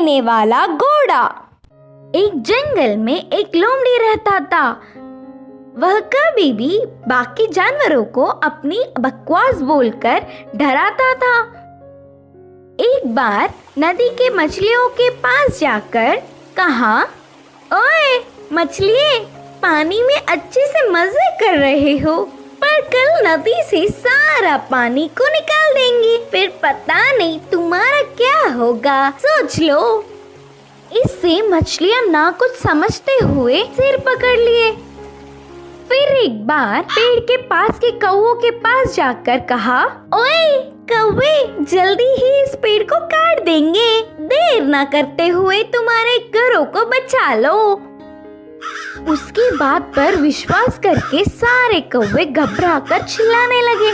लेने वाला घोड़ा। एक जंगल में एक लोमड़ी रहता था। वह कभी भी बाकी जानवरों को अपनी बकवास बोलकर डराता था। एक बार नदी के मछलियों के पास जाकर कहा, ओए मछलिए, पानी में अच्छे से मजे कर रहे हो, पर कल नदी से सारा पानी को निकाल देंगे, फिर पता नहीं तुम्हारा क्या होगा, सोच लो। इससे मछलियां ना कुछ समझते हुए सिर पकड़ लिए। फिर एक बार पेड़ के पास के कौवों के पास जाकर कहा, ओए कौवे, जल्दी ही इस पेड़ को काट देंगे, देर ना करते हुए तुम्हारे घरों को बचा लो। उसकी बात पर विश्वास करके सारे कौवे घबरा कर चिल्लाने लगे।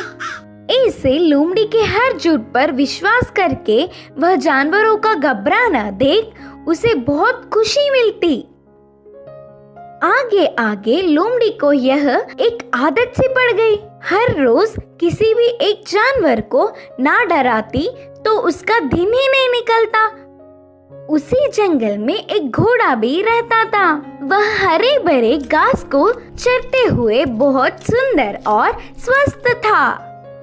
ऐसे लोमड़ी के हर झूठ पर विश्वास करके वह जानवरों का घबराना देख उसे बहुत खुशी मिलती। आगे आगे लोमड़ी को यह एक आदत सी पड़ गई। हर रोज किसी भी एक जानवर को ना डराती तो उसका दिन ही नहीं निकलता। उसी जंगल में एक घोड़ा भी रहता था। वह हरे भरे घास को चरते हुए बहुत सुंदर और स्वस्थ था।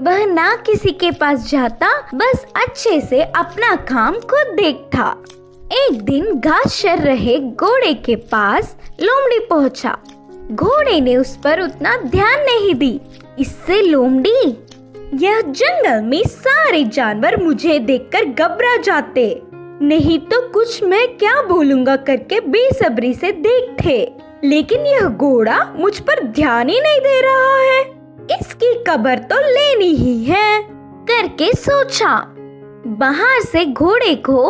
वह ना किसी के पास जाता, बस अच्छे से अपना काम खुद देखता। एक दिन घास चर रहे घोड़े के पास लोमड़ी पहुंचा। घोड़े ने उस पर उतना ध्यान नहीं दी। इससे लोमड़ी, यह जंगल में सारे जानवर मुझे देखकर घबरा जाते, नहीं तो कुछ मैं क्या बोलूंगा करके बेसब्री से देखते, लेकिन यह घोड़ा मुझ पर ध्यान ही नहीं दे रहा है, इसकी खबर तो लेनी ही है करके सोचा। बाहर से घोड़े को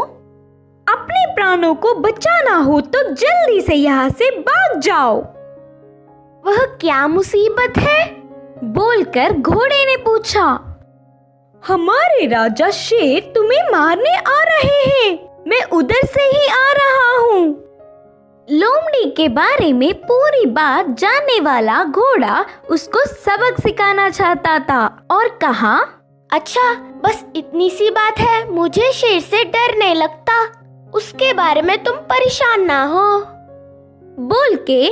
अपने प्राणों को बचाना हो तो जल्दी से यहाँ से भाग जाओ। वह क्या मुसीबत है? बोलकर घोड़े ने पूछा। हमारे राजा शेर तुम्हें मारने आ रहे हैं, मैं उधर से ही आ रहा हूँ। लोमड़ी के बारे में पूरी बात जानने वाला घोड़ा उसको सबक सिखाना चाहता था और कहा, अच्छा बस इतनी सी बात है, मुझे शेर से डर नहीं लगता, उसके बारे में तुम परेशान ना हो। बोल के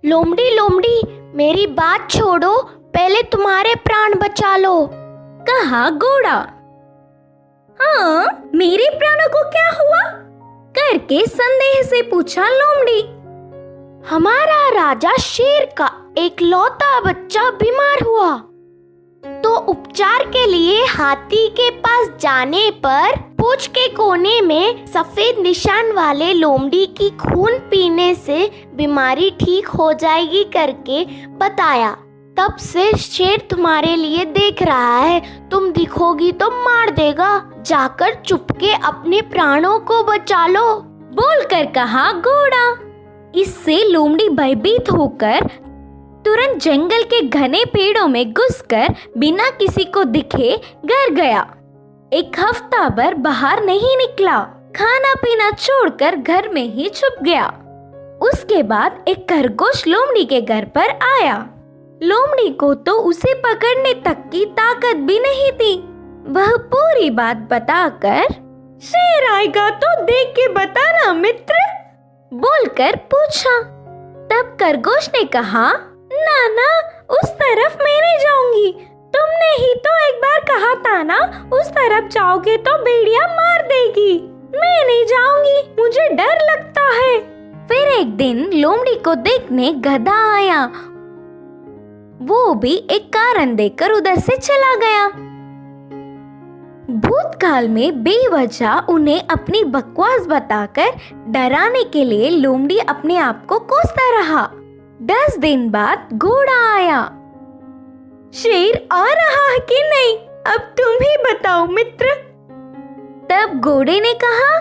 लोमड़ी लोमड़ी मेरी बात छोड़ो, पहले तुम्हारे प्राण बचा लो, कहा घोड़ा। हाँ, मेरे प्राणों को क्या हुआ? करके संदेह से पूछा लोमड़ी। हमारा राजा शेर का एक लौता बच्चा बीमार हुआ, तो उपचार के लिए हाथी के पास जाने पर पूंछ के कोने में सफेद निशान वाले लोमड़ी की खून पीने से बीमारी ठीक हो जाएगी करके बताया। तब से शेर तुम्हारे लिए देख रहा है, तुम दिखोगी तो मार देगा, जाकर चुपके अपने प्राणों को बचा लो, बोलकर कहा घोड़ा। इससे लोमड़ी भयभीत होकर तुरंत जंगल के घने पेड़ों में घुसकर बिना किसी को दिखे घर गया। एक हफ्ता भर बाहर नहीं निकला, खाना पीना छोड़कर घर में ही छुप गया। उसके बाद एक खरगोश लोमड़ी के घर पर आया। लोमड़ी को तो उसे पकड़ने तक की ताकत भी नहीं थी। वह पूरी बात बताकर, शेर आएगा तो देख के बताना मित्र, बोलकर पूछा। तब खरगोश ने कहा, ना ना, उस तरफ मैं नहीं जाऊंगी, तुमने ही तो एक बार कहा था ना, उस तरफ जाओगे तो भेड़िया मार देगी, मैं नहीं जाऊंगी, मुझे डर लगता है। फिर एक दिन लोमड़ी को देखने गधा आया। वो भी एक कारण देकर उधर से चला गया। भूतकाल में बेवजह उन्हें अपनी बकवास बताकर डराने के लिए लोमड़ी अपने आप को कोसता रहा। 10 दिन बाद घोड़ा आया। शेर आ रहा है कि नहीं, अब तुम ही बताओ मित्र। तब घोड़े ने कहा,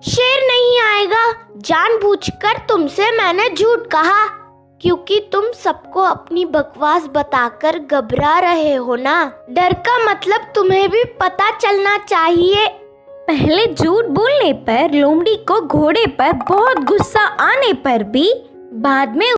शेर नहीं आएगा, जानबूझकर तुमसे मैंने झूठ कहा, क्योंकि तुम सबको अपनी बकवास बताकर घबरा रहे हो ना। डर का मतलब तुम्हें भी पता चलना चाहिए। पहले झूठ बोलने पर लोमड़ी को घोड़े पर बहुत गुस्सा आने पर भी बाद में